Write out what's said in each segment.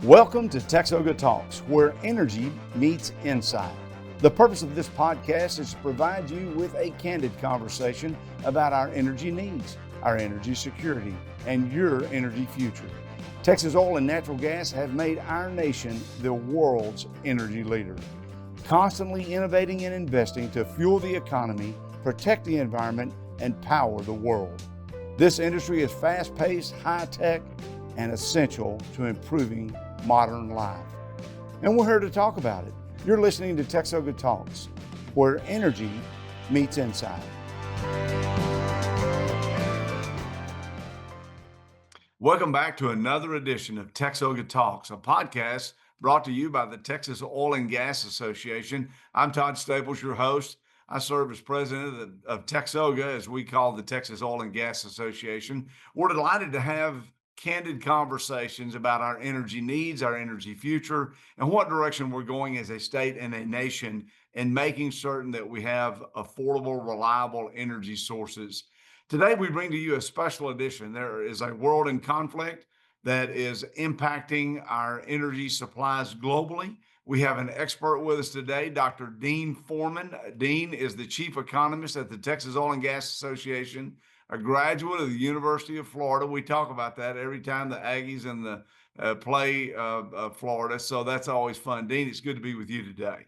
Welcome to TXOGA Talks, where energy meets insight. The purpose of this podcast is to provide you with a candid conversation about our energy needs, our energy security, and your energy future. Texas oil and natural gas have made our nation the world's energy leader, constantly innovating and investing to fuel the economy, protect the environment, and power the world. This industry is fast-paced, high-tech, and essential to improving modern life. And we're here to talk about it. You're listening to TXOGA Talks, where energy meets insight. Welcome back to another edition of TXOGA Talks, a podcast brought to you by the Texas Oil and Gas Association. I'm Todd Staples, your host. I serve as president of TXOGA, as we call the Texas Oil and Gas Association. We're delighted to have candid conversations about our energy needs, our energy future, and what direction we're going as a state and a nation in making certain that we have affordable, reliable energy sources. Today, we bring to you a special edition. There is a world in conflict that is impacting our energy supplies globally. We have an expert with us today, Dr. Dean Foreman. Dean is the chief economist at the Texas Oil and Gas Association, a graduate of the University of Florida. We talk about that every time the Aggies and the play Florida, so that's always fun. Dean, it's good to be with you today.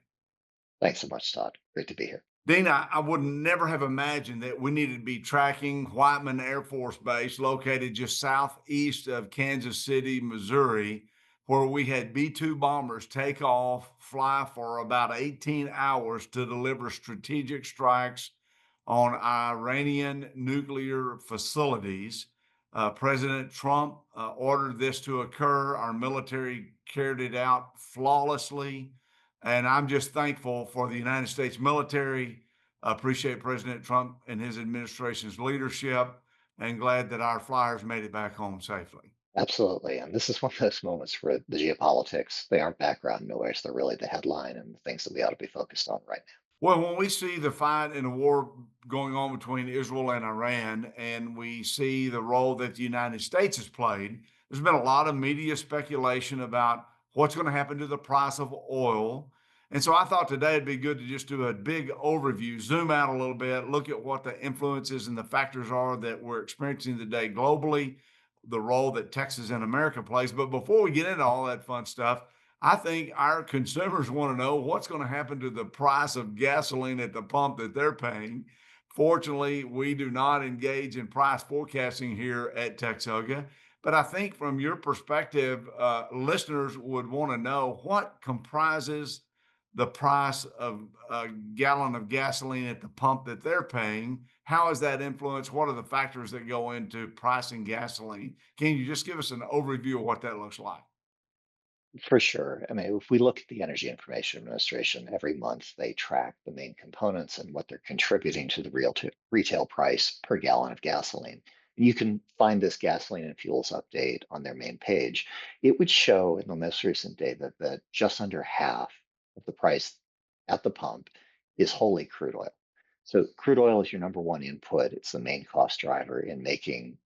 Thanks so much, Todd. Great to be here. Dean, I would never have imagined that we needed to be tracking Whiteman Air Force Base, located just southeast of Kansas City, Missouri, where we had B-2 bombers take off, fly for about 18 hours to deliver strategic strikes on Iranian nuclear facilities. President Trump ordered this to occur. Our military carried it out flawlessly. And I'm just thankful for the United States military. I appreciate President Trump and his administration's leadership, and glad that our flyers made it back home safely. Absolutely. And this is one of those moments where the geopolitics, they aren't background noise. They're really the headline and the things that we ought to be focused on right now. Well, when we see the fight and the war going on between Israel and Iran, and we see the role that the United States has played, there's been a lot of media speculation about what's going to happen to the price of oil. And so I thought today it'd be good to just do a big overview, zoom out a little bit, look at what the influences and the factors are that we're experiencing today globally, the role that Texas and America plays. But before we get into all that fun stuff, I think our consumers want to know what's going to happen to the price of gasoline at the pump that they're paying. Fortunately, we do not engage in price forecasting here at TXOGA. But I think from your perspective, listeners would want to know what comprises the price of a gallon of gasoline at the pump that they're paying. How is that influenced? What are the factors that go into pricing gasoline? Can you just give us an overview of what that looks like? For sure. I mean, if we look at the Energy Information Administration, every month they track the main components and what they're contributing to the retail price per gallon of gasoline. You can find this gasoline and fuels update on their main page. It would show in the most recent data that just under half of the price at the pump is wholly crude oil. So crude oil is your number one input. It's the main cost driver in making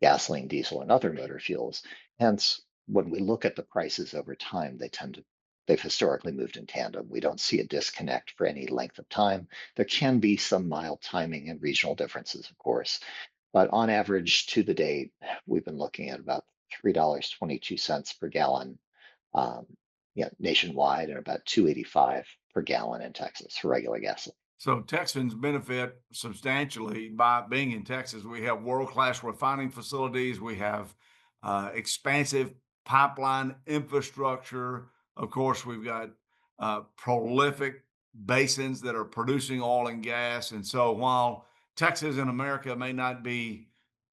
gasoline, diesel, and other motor fuels. Hence, when we look at the prices over time, they've historically moved in tandem. We don't see a disconnect for any length of time. There can be some mild timing and regional differences, of course, but on average to the date, we've been looking at about $3.22 per gallon, um, nationwide, and about 2.85 per gallon in Texas for regular gasoline. So Texans benefit substantially by being in Texas. We have world-class refining facilities. We have expansive pipeline infrastructure. Of course, we've got prolific basins that are producing oil and gas. And so while Texas and America may not be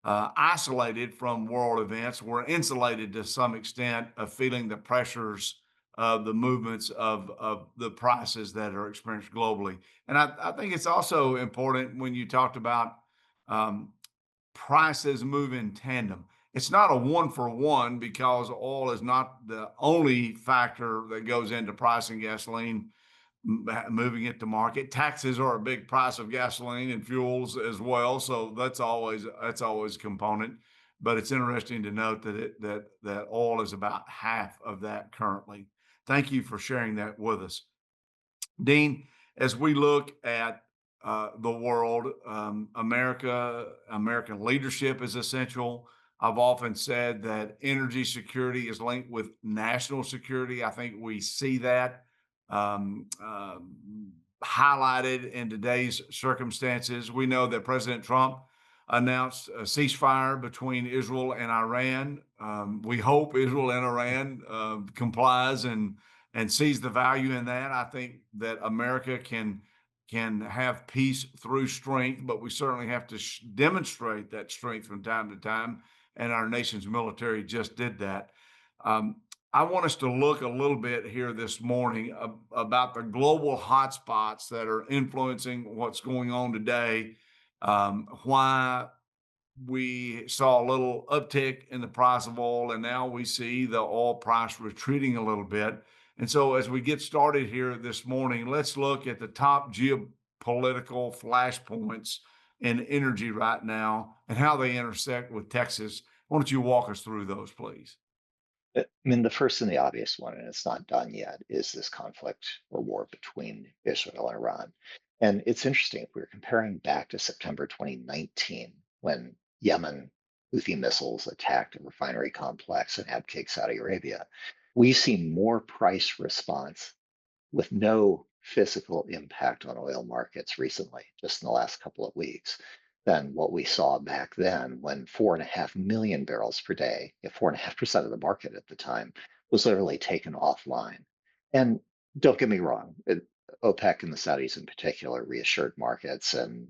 isolated from world events, we're insulated to some extent of feeling the pressures of the movements of the prices that are experienced globally. And I think it's also important when you talked about um, prices move in tandem. It's not a one for one because oil is not the only factor that goes into pricing gasoline, moving it to market. Taxes are a big price of gasoline and fuels as well, so that's always a component. but it's interesting to note that that oil is about half of that currently. Thank you for sharing that with us. Dean, as we look at the world, American leadership is essential. I've often said that energy security is linked with national security. I think we see that um, highlighted in today's circumstances. We know that President Trump announced a ceasefire between Israel and Iran. We hope Israel and Iran complies and sees the value in that. I think that America can have peace through strength, but we certainly have to demonstrate that strength from time to time. And our nation's military just did that. Um, I want us to look a little bit here this morning about the global hotspots that are influencing what's going on today. Why we saw a little uptick in the price of oil, and now we see the oil price retreating a little bit. And so, as we get started here this morning, let's look at the top geopolitical flashpoints in energy right now and how they intersect with Texas. Why don't you walk us through those, please? I mean, the first and the obvious one, and it's not done yet, is this conflict or war between Israel and Iran. And it's interesting, if we're comparing back to September 2019, when Yemen Houthi missiles attacked a refinery complex in Abqaiq, Saudi Arabia, we've seen more price response with no physical impact on oil markets recently, just in the last couple of weeks, than what we saw back then when 4.5 million barrels per day, 4.5% of the market at the time, was literally taken offline. And don't get me wrong, OPEC and the Saudis in particular reassured markets and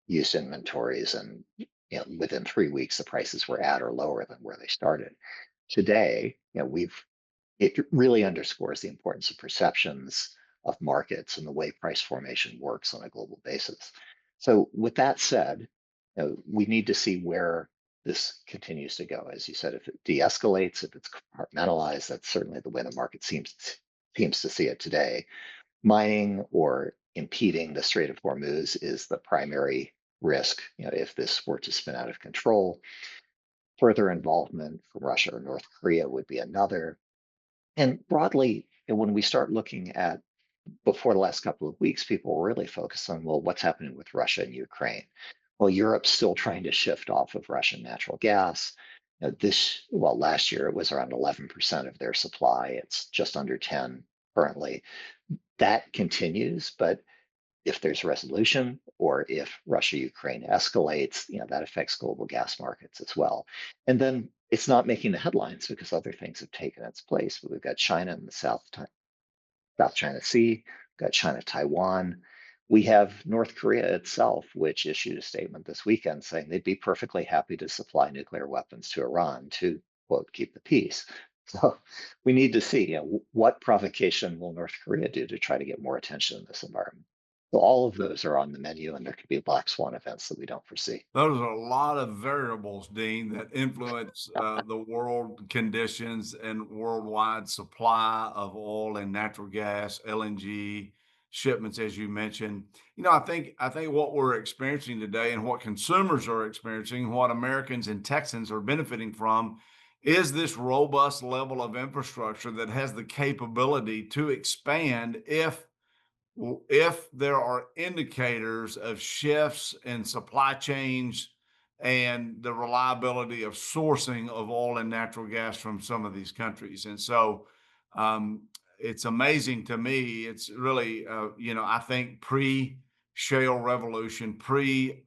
used inventories, and within 3 weeks the prices were at or lower than where they started. Today, we've it really underscores the importance of perceptions of markets and the way price formation works on a global basis. So, with that said, we need to see where this continues to go. As you said, if it de-escalates, if it's compartmentalized, that's certainly the way the market seems to see it today. Mining or impeding the Strait of Hormuz is the primary risk. If this were to spin out of control, further involvement from Russia or North Korea would be another. And broadly, when we start looking at before the last couple of weeks, people were really focused on, well, what's happening with Russia and Ukraine? Well, Europe's still trying to shift off of Russian natural gas. Last year it was around 11% of their supply. It's just under 10 currently. That continues, but if there's resolution or if Russia-Ukraine escalates, that affects global gas markets as well. And then it's not making the headlines because other things have taken its place. But we've got China in the South China Sea, we've got China, Taiwan. We have North Korea itself, which issued a statement this weekend saying they'd be perfectly happy to supply nuclear weapons to Iran to, quote, keep the peace. So we need to see, what provocation will North Korea do to try to get more attention in this environment. So all of those are on the menu, and there could be black swan events that we don't foresee. Those are a lot of variables, Dean, that influence the world conditions and worldwide supply of oil and natural gas, LNG shipments, as you mentioned. I think what we're experiencing today and what consumers are experiencing, what Americans and Texans are benefiting from, is this robust level of infrastructure that has the capability to expand if there are indicators of shifts in supply chains and the reliability of sourcing of oil and natural gas from some of these countries. And so it's amazing to me. It's really, I think pre shale revolution, pre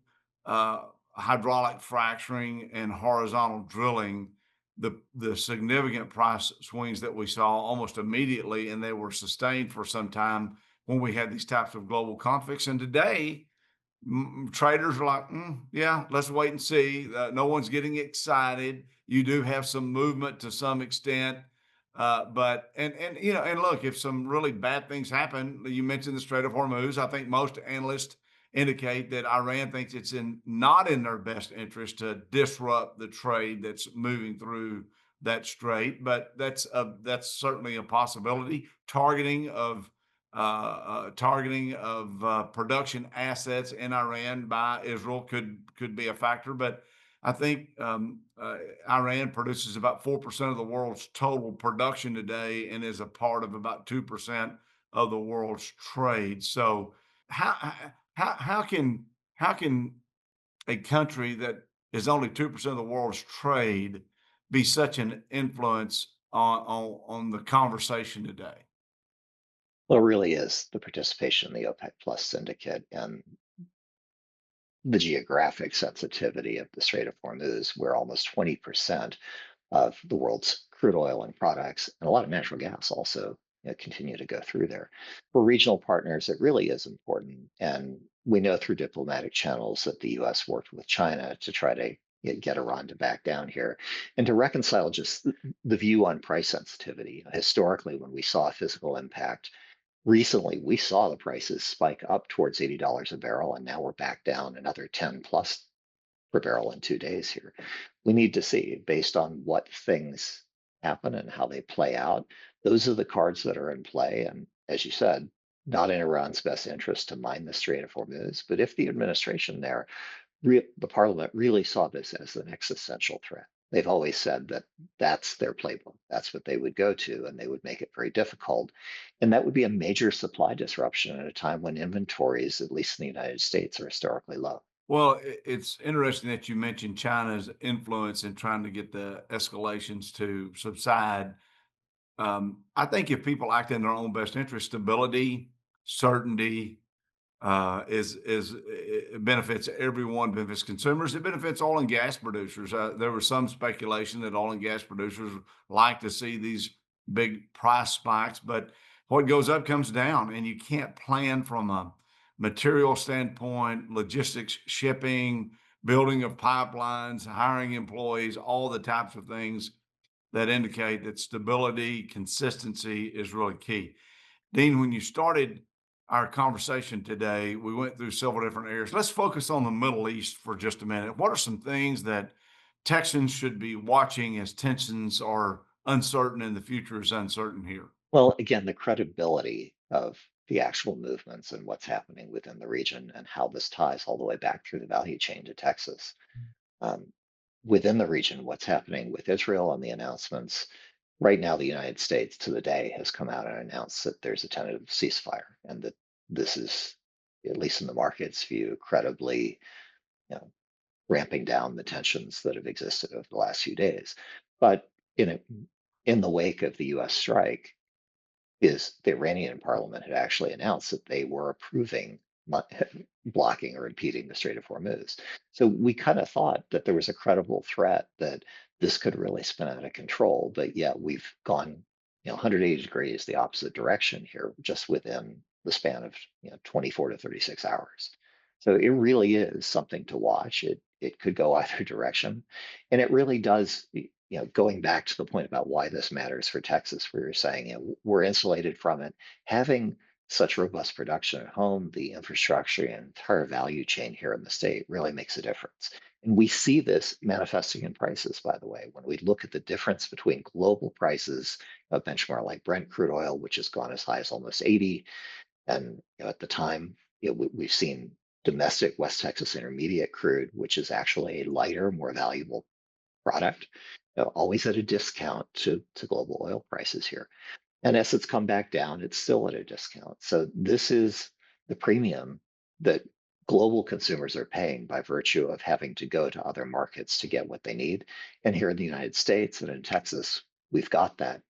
hydraulic fracturing and horizontal drilling, the significant price swings that we saw almost immediately, and they were sustained for some time when we had these types of global conflicts. And today, traders are like, yeah, let's wait and see. No one's getting excited. You do have some movement to some extent, but and look, if some really bad things happen, you mentioned the Strait of Hormuz. I think most analysts indicate that Iran thinks it's not in their best interest to disrupt the trade that's moving through that strait, but that's certainly a possibility. Targeting of production assets in Iran by Israel could be a factor. But I think Iran produces about 4% of the world's total production today and is a part of about 2% of the world's trade. So how can how can a country that is only 2% of the world's trade be such an influence on the conversation today? Well, it really is the participation in the OPEC Plus syndicate and the geographic sensitivity of the Strait of Hormuz, where almost 20% of the world's crude oil and products, and a lot of natural gas also continue to go through there. For regional partners, it really is important. And we know through diplomatic channels that the US worked with China to try to get Iran to back down here and to reconcile just the view on price sensitivity. Historically, when we saw a physical impact, recently we saw the prices spike up towards $80 a barrel, and now we're back down another 10 plus per barrel in 2 days here. We need to see based on what things happen and how they play out. Those are the cards that are in play. And as you said, not in Iran's best interest to mine the Strait of Hormuz. But if the administration there, the parliament really saw this as an existential threat, they've always said that that's their playbook. That's what they would go to, and they would make it very difficult. And that would be a major supply disruption at a time when inventories, at least in the United States, are historically low. Well, it's interesting that you mentioned China's influence in trying to get the escalations to subside. I think if people act in their own best interest, stability, certainty, it benefits everyone, benefits consumers, it benefits oil and gas producers. There was some speculation that oil and gas producers like to see these big price spikes, but what goes up comes down, and you can't plan from a material standpoint, logistics, shipping, building of pipelines, hiring employees, all the types of things that indicate that stability, consistency is really key. Dean, when you started our conversation today, we went through several different areas. Let's focus on the Middle East for just a minute. What are some things that Texans should be watching as tensions are uncertain and the future is uncertain here? Well, again, the credibility of the actual movements and what's happening within the region and how this ties all the way back through the value chain to Texas. Um, Within the region, what's happening with Israel and the announcements. Right now, the United States to the day has come out and announced that there's a tentative ceasefire and that this is, at least in the market's view, credibly, you know, ramping down the tensions that have existed over the last few days. But in a, in the wake of the U.S. strike, is the Iranian parliament had actually announced that they were approving blocking or impeding the Strait of Hormuz. So we kind of thought that there was a credible threat that this could really spin out of control, but yet we've gone, 180 degrees the opposite direction here, just within the span of 24 to 36 hours. So it really is something to watch. It could go either direction, and it really does. Going back to the point about why this matters for Texas, where you're saying, we're insulated from it, having such robust production at home, the infrastructure and entire value chain here in the state really makes a difference. And we see this manifesting in prices, by the way. When we look at the difference between global prices, a benchmark like Brent crude oil, which has gone as high as almost 80, and at the time, we've seen domestic West Texas Intermediate crude, which is actually a lighter, more valuable product, always at a discount to global oil prices here. And as it's come back down, it's still at a discount. So this is the premium that global consumers are paying by virtue of having to go to other markets to get what they need. And here in the United States and in Texas, we've got that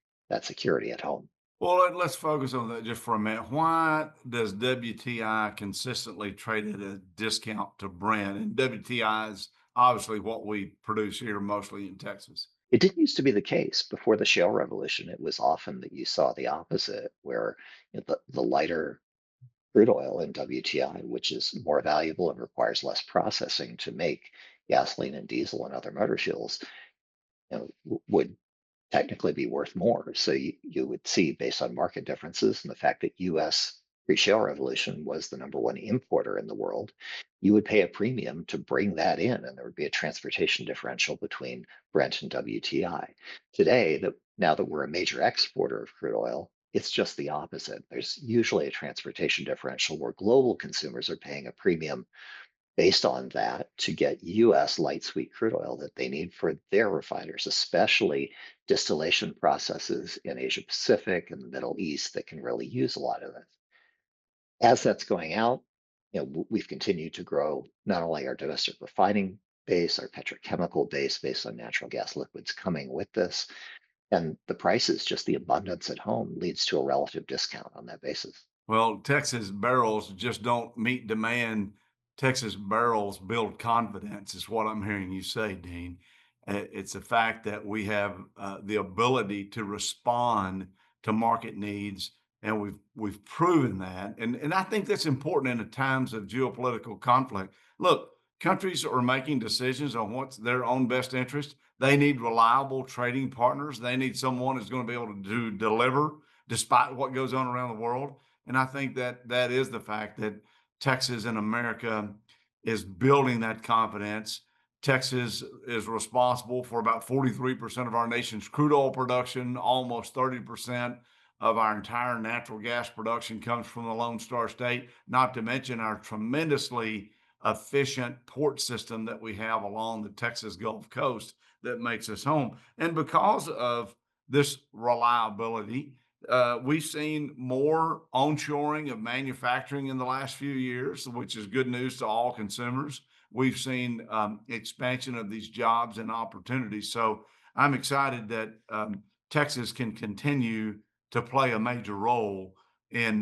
security at home. Well, let's focus on that just for a minute. Why does WTI consistently trade at a discount to Brent? And WTI is obviously what we produce here mostly in Texas. It didn't used to be the case before the shale revolution. It was often that you saw the opposite, where the lighter crude oil in WTI, which is more valuable and requires less processing to make gasoline and diesel and other motor fuels, would technically be worth more. So you would see, based on market differences and the fact that U.S. pre-shale revolution was the number one importer in the world, you would pay a premium to bring that in, and there would be a transportation differential between Brent and WTI. Today, that now that we're a major exporter of crude oil, it's just the opposite. There's usually a transportation differential where global consumers are paying a premium based on that to get US light sweet crude oil that they need for their refiners, especially distillation processes in Asia Pacific and the Middle East that can really use a lot of it. As that's going out, we've continued to grow not only our domestic refining base, our petrochemical base based on natural gas liquids coming with this, and the prices, just the abundance at home leads to a relative discount on that basis. Well, Texas barrels just don't meet demand. Texas barrels build confidence, is what I'm hearing you say, Dean. It's a fact that we have the ability to respond to market needs, and we've proven that. And I think that's important in the times of geopolitical conflict. Look, countries are making decisions on what's their own best interest. They need reliable trading partners. They need someone who's going to be able to deliver despite what goes on around the world. And I think that that is the fact that Texas and America is building that confidence. Texas is responsible for about 43% of our nation's crude oil production, almost 30% of our entire natural gas production comes from the Lone Star State, not to mention our tremendously efficient port system that we have along the Texas Gulf Coast that makes us home. And because of this reliability, we've seen more onshoring of manufacturing in the last few years, which is good news to all consumers. We've seen expansion of these jobs and opportunities. So I'm excited that Texas can continue to play a major role in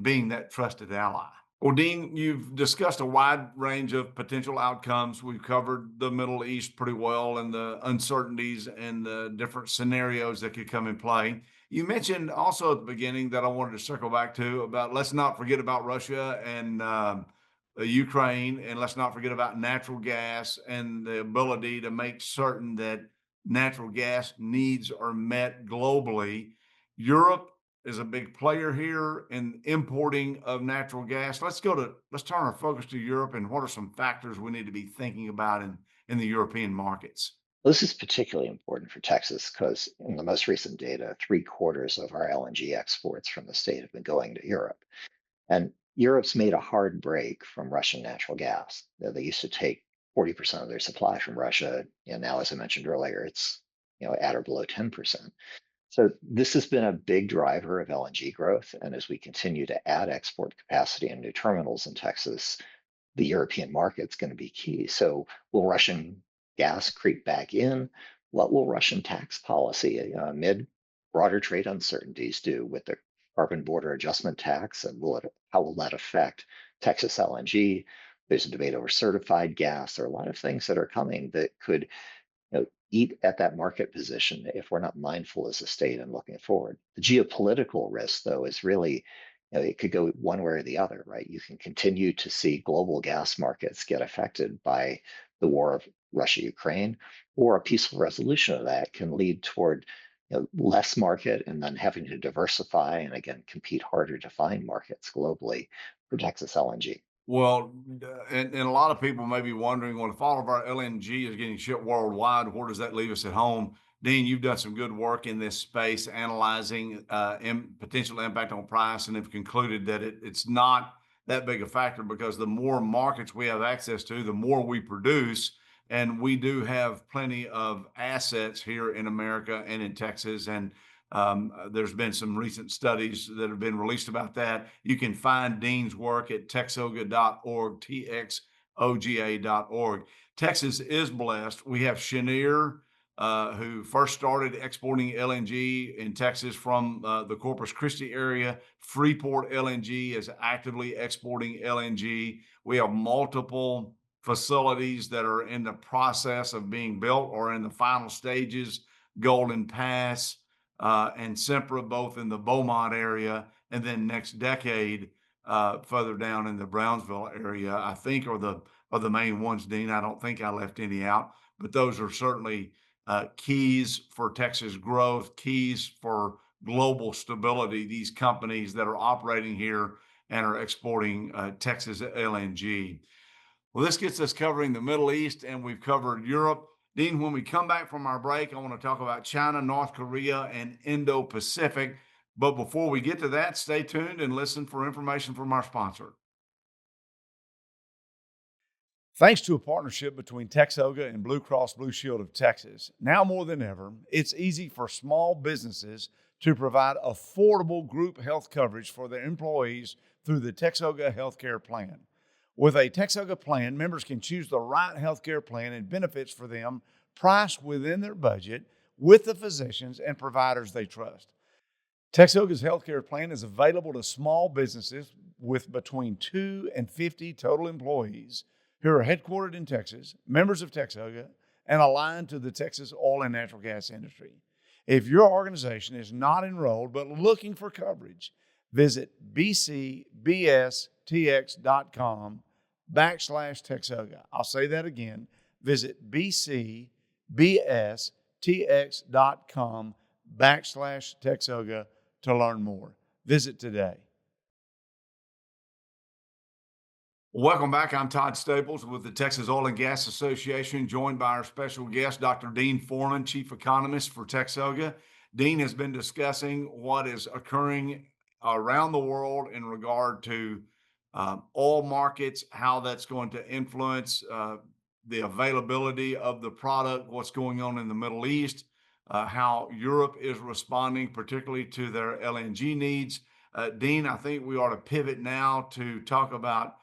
being that trusted ally. Well, Dean, you've discussed a wide range of potential outcomes. We've covered the Middle East pretty well and the uncertainties and the different scenarios that could come in play. You mentioned also at the beginning that I wanted to circle back to about let's not forget about Russia and Ukraine, and let's not forget about natural gas and the ability to make certain that natural gas needs are met globally. Europe is a big player here in importing of natural gas. Let's turn our focus to Europe and what are some factors we need to be thinking about in the European markets. This is particularly important for Texas because in the most recent data, three-quarters of our LNG exports from the state have been going to Europe. And Europe's made a hard break from Russian natural gas. They used to take 40% of their supply from Russia, and now, as I mentioned earlier, it's at or below 10%. So this has been a big driver of LNG growth. And as we continue to add export capacity and new terminals in Texas, the European market's going to be key. So will Russian gas creep back in? What will Russian tax policy amid broader trade uncertainties do with the carbon border adjustment tax? And how will that affect Texas LNG? There's a debate over certified gas. There are a lot of things that are coming that could eat at that market position if we're not mindful as a state and looking forward. The geopolitical risk, though, is really, it could go one way or the other, right? You can continue to see global gas markets get affected by the war of Russia Ukraine, or a peaceful resolution of that can lead toward less market and then having to diversify and again compete harder to find markets globally for Texas LNG. Well, and a lot of people may be wondering, well, if all of our LNG is getting shipped worldwide, where does that leave us at home? Dean, you've done some good work in this space, analyzing potential impact on price, and have concluded that it's not that big a factor because the more markets we have access to, the more we produce. And we do have plenty of assets here in America and in Texas. And there's been some recent studies that have been released about that. You can find Dean's work at TXOGA.org, TXOGA.org. Texas is blessed. We have Cheniere, who first started exporting LNG in Texas from the Corpus Christi area. Freeport LNG is actively exporting LNG. We have multiple facilities that are in the process of being built or in the final stages. Golden Pass, and Sempra, both in the Beaumont area, and then next decade, further down in the Brownsville area, I think are the main ones, Dean. I don't think I left any out, but those are certainly keys for Texas growth, keys for global stability. These companies that are operating here and are exporting Texas LNG. Well, this gets us covering the Middle East, and we've covered Europe. Dean, when we come back from our break, I want to talk about China, North Korea, and Indo Pacific. But before we get to that, stay tuned and listen for information from our sponsor. Thanks to a partnership between TXOGA and Blue Cross Blue Shield of Texas, now more than ever, it's easy for small businesses to provide affordable group health coverage for their employees through the TXOGA healthcare plan. With a TXOGA plan, members can choose the right healthcare plan and benefits for them, priced within their budget, with the physicians and providers they trust. TXOGA's healthcare plan is available to small businesses with between 2 and 50 total employees who are headquartered in Texas, members of TXOGA, and aligned to the Texas oil and natural gas industry. If your organization is not enrolled but looking for coverage, visit bcbstx.com/TXOGA. I'll say that again. Visit bcbstx.com/TXOGA to learn more. Visit today. Welcome back. I'm Todd Staples with the Texas Oil and Gas Association, joined by our special guest, Dr. Dean Foreman, Chief Economist for TXOGA. Dean has been discussing what is occurring around the world in regard to oil markets, how that's going to influence the availability of the product, what's going on in the Middle East, how Europe is responding, particularly to their LNG needs. Dean, I think we ought to pivot now to talk about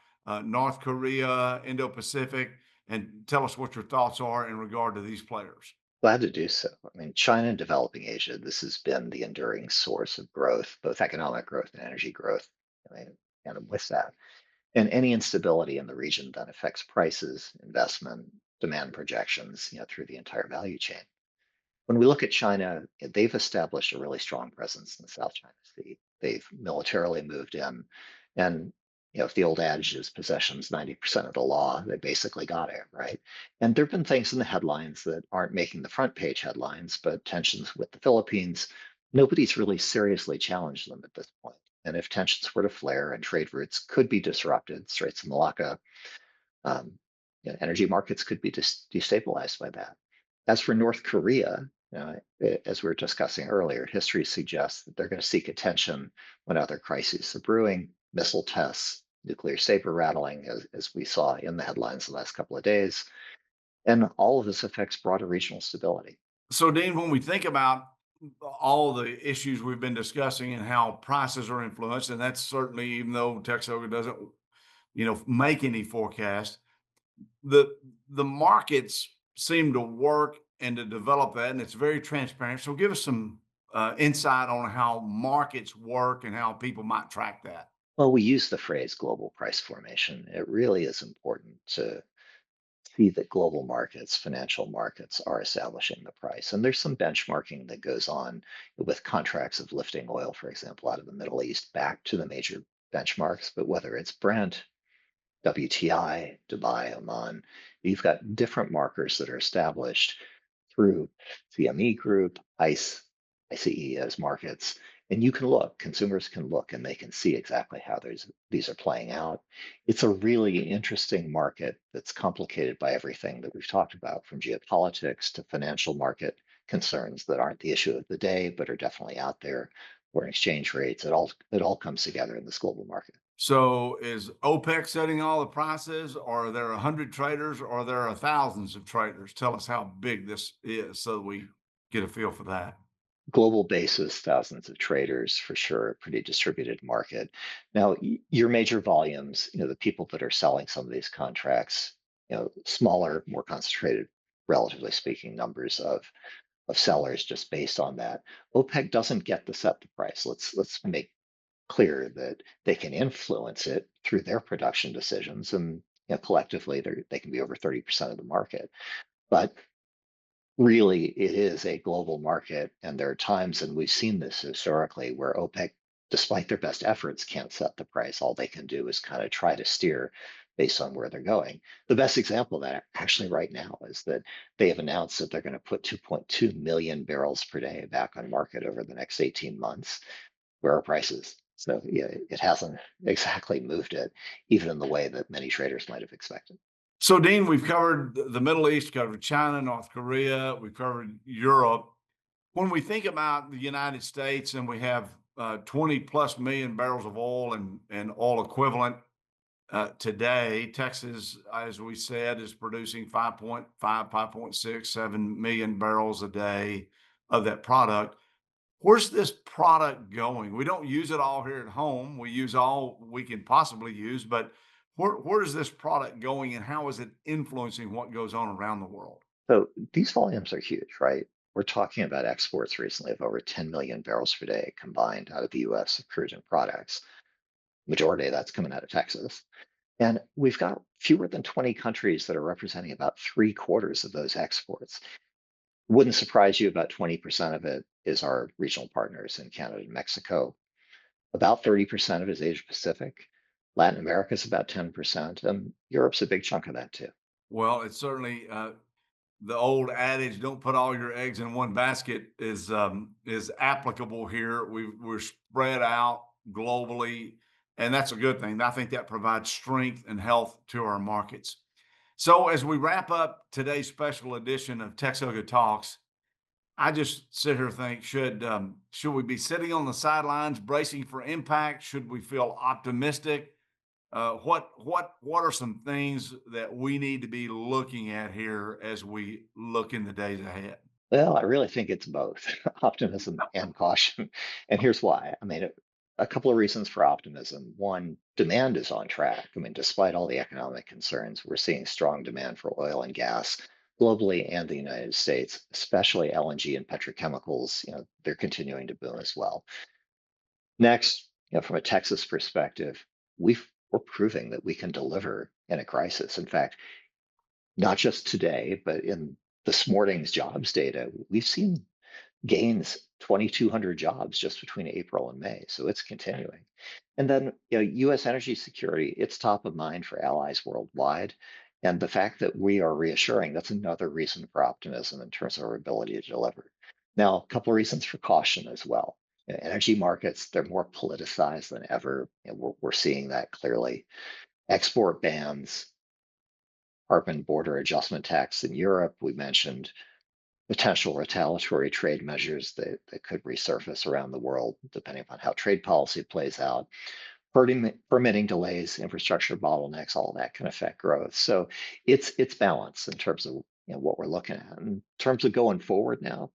North Korea, Indo-Pacific, and tell us what your thoughts are in regard to these players. Glad to do so. I mean, China and developing Asia, this has been the enduring source of growth, both economic growth and energy growth. I mean, and with that, and any instability in the region then affects prices, investment, demand projections, through the entire value chain. When we look at China, they've established a really strong presence in the South China Sea. They've militarily moved in, and if the old adage is possession's 90% of the law, they basically got it, right? And there have been things in the headlines that aren't making the front page headlines, but tensions with the Philippines, nobody's really seriously challenged them at this point. And if tensions were to flare and trade routes could be disrupted, Straits of Malacca, um, energy markets could be destabilized by that. As for North Korea, as we were discussing earlier, history suggests that they're going to seek attention when other crises are brewing, missile tests, nuclear saber rattling, as we saw in the headlines the last couple of days. And all of this affects broader regional stability. So, Dean, when we think about all the issues we've been discussing and how prices are influenced, and that's certainly, even though Texoga doesn't, make any forecast, the markets seem to work and to develop that, and it's very transparent. So, give us some insight on how markets work and how people might track that. Well, we use the phrase global price formation. It really is important to see that global markets, financial markets, are establishing the price. And there's some benchmarking that goes on with contracts of lifting oil, for example, out of the Middle East back to the major benchmarks. But whether it's Brent, WTI, Dubai, Oman, you've got different markers that are established through CME Group, ICE as markets. And you can look, consumers can look, and they can see exactly how these are playing out. It's a really interesting market that's complicated by everything that we've talked about, from geopolitics to financial market concerns that aren't the issue of the day, but are definitely out there. Foreign exchange rates, it all comes together in this global market. So, is OPEC setting all the prices, or are there 100 traders, or there are thousands of traders? Tell us how big this is so we get a feel for that. Global basis, thousands of traders for sure, a pretty distributed market. Now, your major volumes, the people that are selling some of these contracts, smaller, more concentrated, relatively speaking, numbers of sellers just based on that. OPEC doesn't get to set the price. Let's make clear that they can influence it through their production decisions, and collectively they can be over 30% of the market. But really, it is a global market, and there are times, and we've seen this historically, where OPEC, despite their best efforts, can't set the price. All they can do is kind of try to steer based on where they're going. The best example of that actually right now is that they have announced that they're going to put 2.2 million barrels per day back on market over the next 18 months. Where are prices? So yeah, it hasn't exactly moved it, even in the way that many traders might have expected. So, Dean, we've covered the Middle East, covered China, North Korea, we've covered Europe. When we think about the United States and we have 20 plus million barrels of oil and oil equivalent, Today, Texas, as we said, is producing 5.5, 5.6, 7 million barrels a day of that product. Where's this product going? We don't use it all here at home. We use all we can possibly use, but where is this product going and how is it influencing what goes on around the world? So these volumes are huge, right? We're talking about exports recently of over 10 million barrels per day combined out of the US of crude and products. Majority of that's coming out of Texas. And we've got fewer than 20 countries that are representing about three-quarters of those exports. Wouldn't surprise you, about 20% of it is our regional partners in Canada and Mexico. About 30% of it is Asia Pacific. Latin America is about 10%, and Europe's a big chunk of that too. Well, it's certainly the old adage, "Don't put all your eggs in one basket," is applicable here. We're spread out globally, and that's a good thing. I think that provides strength and health to our markets. So, as we wrap up today's special edition of TXOGA Talks, I just sit here and think, should we be sitting on the sidelines bracing for impact? Should we feel optimistic? What are some things that we need to be looking at here as we look in the days ahead? Well, I really think it's both optimism and caution. And here's why. A couple of reasons for optimism. One, demand is on track. Despite all the economic concerns, we're seeing strong demand for oil and gas globally and the United States, especially LNG and petrochemicals. They're continuing to boom as well. Next, from a Texas perspective, we're proving that we can deliver in a crisis. In fact, not just today, but in this morning's jobs data, we've seen gains 2,200 jobs just between April and May. So it's continuing. And then, US energy security, it's top of mind for allies worldwide. And the fact that we are reassuring, that's another reason for optimism in terms of our ability to deliver. Now, a couple of reasons for caution as well. Energy markets, they're more politicized than ever. We're seeing that clearly. Export bans, carbon border adjustment tax in Europe, we mentioned potential retaliatory trade measures that could resurface around the world, depending upon how trade policy plays out. Permitting delays, infrastructure bottlenecks, all that can affect growth. So it's balance in terms of what we're looking at. In terms of going forward now,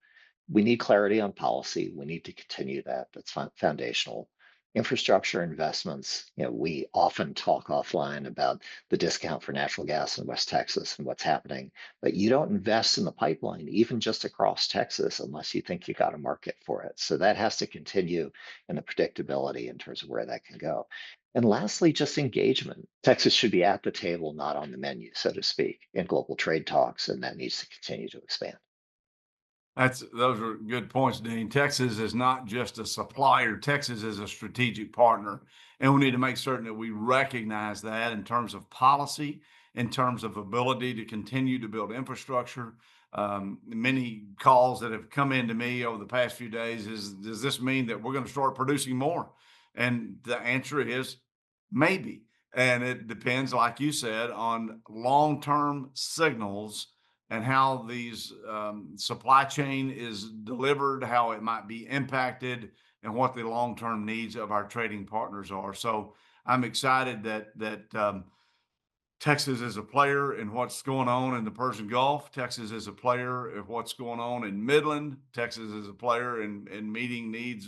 we need clarity on policy. We need to continue that. That's foundational. Infrastructure investments, we often talk offline about the discount for natural gas in West Texas and what's happening, but you don't invest in the pipeline, even just across Texas, unless you think you got a market for it. So that has to continue, and the predictability in terms of where that can go. And lastly, just engagement. Texas should be at the table, not on the menu, so to speak, in global trade talks, and that needs to continue to expand. Those are good points, Dean. Texas is not just a supplier. Texas is a strategic partner, and we need to make certain that we recognize that in terms of policy, in terms of ability to continue to build infrastructure. Many calls that have come into me over the past few days is, does this mean that we're going to start producing more? And the answer is maybe. And it depends, like you said, on long-term signals and how these supply chain is delivered, how it might be impacted, and what the long-term needs of our trading partners are. So I'm excited that Texas is a player in what's going on in the Persian Gulf. Texas is a player in what's going on in Midland. Texas is a player in meeting needs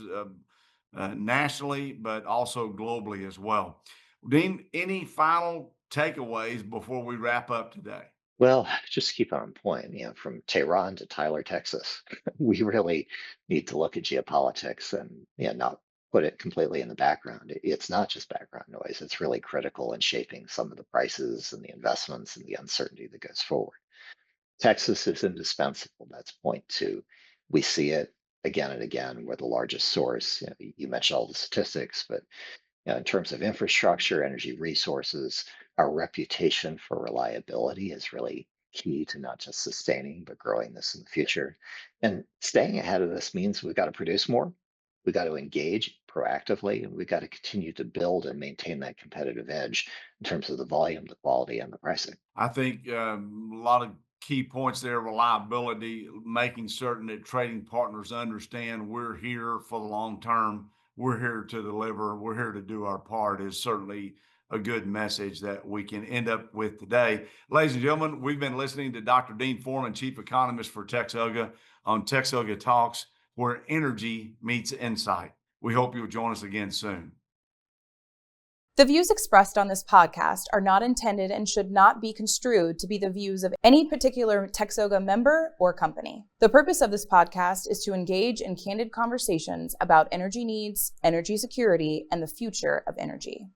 nationally, but also globally as well. Dean, any final takeaways before we wrap up today? Well, just keep on point, from Tehran to Tyler, Texas. We really need to look at geopolitics and not put it completely in the background. It's not just background noise. It's really critical in shaping some of the prices and the investments and the uncertainty that goes forward. Texas is indispensable. That's point two. We see it again and again. We're the largest source. You mentioned all the statistics, but in terms of infrastructure, energy resources, our reputation for reliability is really key to not just sustaining, but growing this in the future. And staying ahead of this means we've got to produce more, we've got to engage proactively, and we've got to continue to build and maintain that competitive edge in terms of the volume, the quality, and the pricing. I think a lot of key points there, reliability, making certain that trading partners understand we're here for the long term. We're here to deliver. We're here to do our part is certainly a good message that we can end up with today. Ladies and gentlemen, we've been listening to Dr. Dean Foreman, Chief Economist for TXOGA on TXOGA Talks, where energy meets insight. We hope you'll join us again soon. The views expressed on this podcast are not intended and should not be construed to be the views of any particular TXOGA member or company. The purpose of this podcast is to engage in candid conversations about energy needs, energy security, and the future of energy.